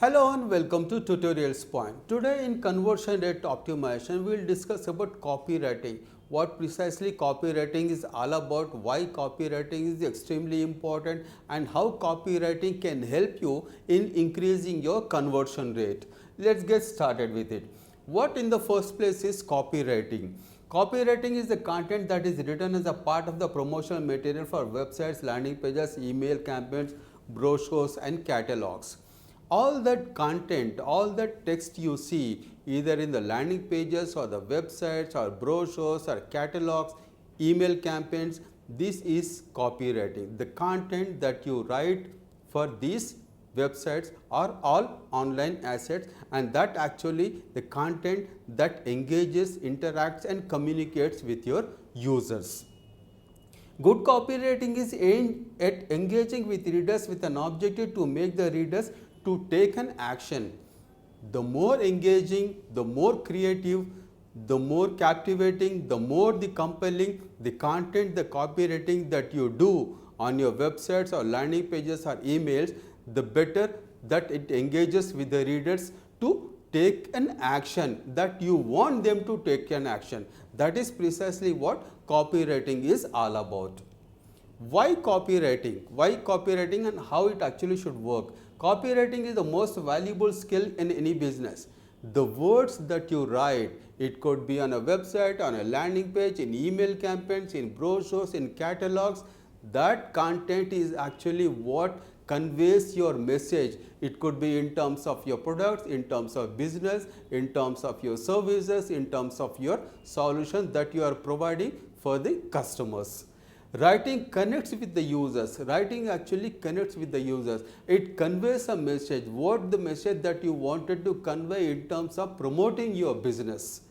Hello and welcome to Tutorials Point. Today in conversion rate optimization, we will discuss about copywriting. What precisely copywriting is all about, why copywriting is extremely important, and how copywriting can help you in increasing your conversion rate. Let's get started with it. What in the first place is copywriting? Copywriting is the content that is written as a part of the promotional material for websites, landing pages, email campaigns, brochures and catalogs. All that content, all that text you see either in the landing pages or the websites or brochures or catalogs, email campaigns, this is copywriting. The content that you write for these websites are all online assets, and that actually the content that engages, interacts and communicates with your users. Good copywriting is aimed at engaging with readers with an objective to make the readers to take an action. The more engaging, the more creative, the more captivating, the more the compelling the content, the copywriting that you do on your websites or landing pages or emails, the better that it engages with the readers to take an action, that you want them to take an action. That is precisely what copywriting is all about. Why copywriting? Why copywriting and how it actually should work? Copywriting is the most valuable skill in any business. The words that you write, it could be on a website, on a landing page, in email campaigns, in brochures, in catalogs, that content is actually what conveys your message. It could be in terms of your products, in terms of business, in terms of your services, in terms of your solution that you are providing for the customers. Writing connects with the users. Writing actually connects with the users. It conveys a message, what the message that you wanted to convey in terms of promoting your business.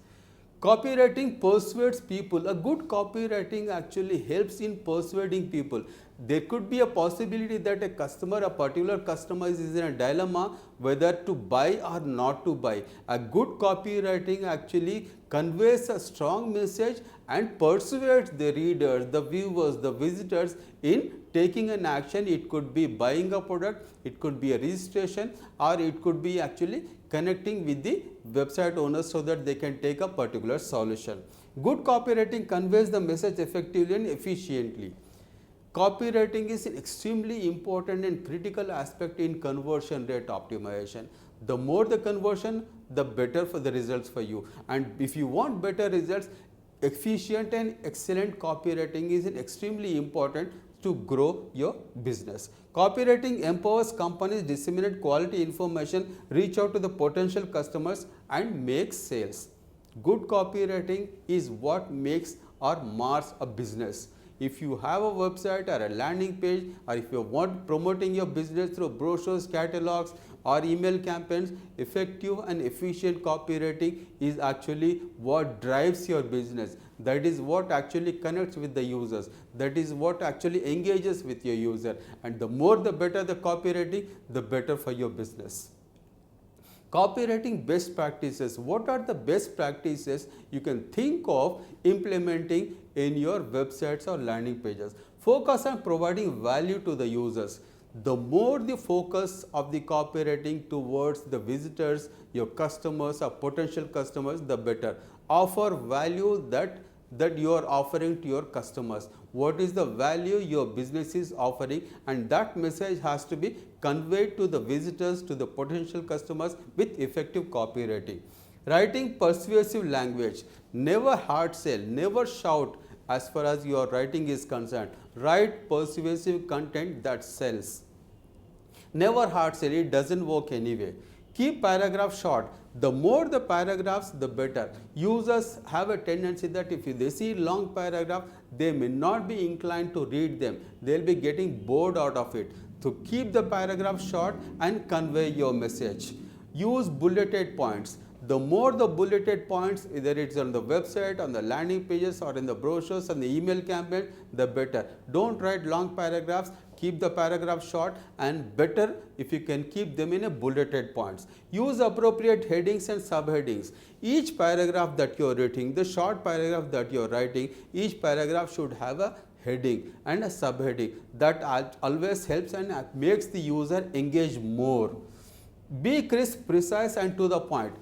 Copywriting persuades people. A good copywriting actually helps in persuading people. There could be a possibility that a particular customer is in a dilemma whether to buy or not to buy. A good copywriting actually conveys a strong message and persuades the readers, the viewers, the visitors in taking an action. It could be buying a product, it could be a registration, or it could be actually connecting with the website owners so that they can take a particular solution. Good copywriting conveys the message effectively and efficiently. Copywriting is an extremely important and critical aspect in conversion rate optimization. The more the conversion, the better for the results for you. And if you want better results, efficient and excellent copywriting is extremely important to grow your business. Copywriting empowers companies disseminate quality information, reach out to the potential customers and make sales. Good copywriting is what makes or mars a business. If you have a website or a landing page, or if you want promoting your business through brochures, catalogs or email campaigns, effective and efficient copywriting is actually what drives your business. That is what actually connects with the users. That is what actually engages with your user. And the more the better the copywriting, the better for your business. Copywriting best practices. What are the best practices you can think of implementing in your websites or landing pages? Focus on providing value to the users. The more the focus of the copywriting towards the visitors, your customers or potential customers, the better. Offer value that you are offering to your customers. What is the value your business is offering, and that message has to be conveyed to the visitors, to the potential customers with effective copywriting. Writing persuasive language. Never hard sell, never shout as far as your writing is concerned. Write persuasive content that sells. Never hard sell, it doesn't work anyway. Keep paragraph short. The more the paragraphs, the better. Users have a tendency that if they see long paragraph, they may not be inclined to read them. They'll be getting bored out of it. So keep the paragraph short and convey your message. Use bulleted points. The more the bulleted points, either it's on the website, on the landing pages or in the brochures and the email campaign, the better. Don't write long paragraphs. Keep the paragraph short, and better if you can keep them in a bulleted points. Use appropriate headings and subheadings. Each paragraph that you are writing, the short paragraph that you are writing, each paragraph should have a heading and a subheading. That always helps and makes the user engage more. Be crisp, precise and to the point.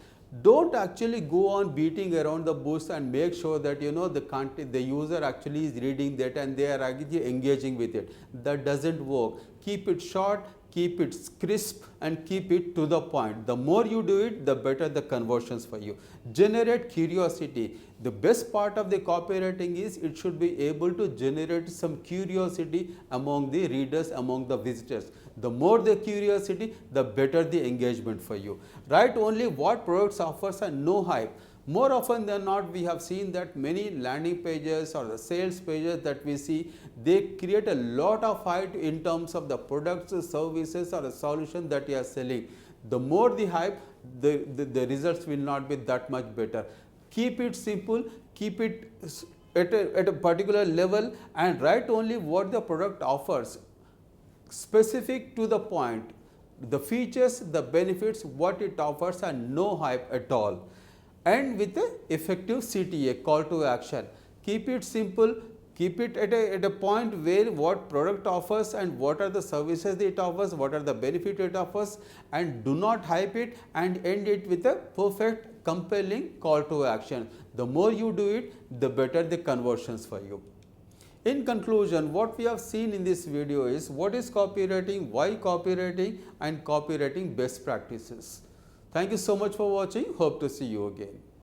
Don't actually go on beating around the bush and make sure that the content, the user actually is reading that and they are actually engaging with it. That doesn't work. Keep it short, keep it crisp and keep it to the point. The more you do it, the better the conversions for you. Generate curiosity. The best part of the copywriting is it should be able to generate some curiosity among the readers, among the visitors. The more the curiosity, the better the engagement for you. Write only what products, offers and no hype. More often than not, we have seen that many landing pages or the sales pages that we see, they create a lot of hype in terms of the products, services or the solution that you are selling. The more the hype, the results will not be that much better. Keep it simple, keep it at a particular level and write only what the product offers. Specific to the point, the features, the benefits, what it offers and no hype at all. And with the effective CTA, call to action. Keep it simple, keep it at a point where what product offers and what are the services it offers, what are the benefits it offers, and do not hype it and end it with a perfect, compelling call to action. The more you do it, the better the conversions for you. In conclusion, what we have seen in this video is what is copywriting, why copywriting and copywriting best practices. Thank you so much for watching. Hope to see you again.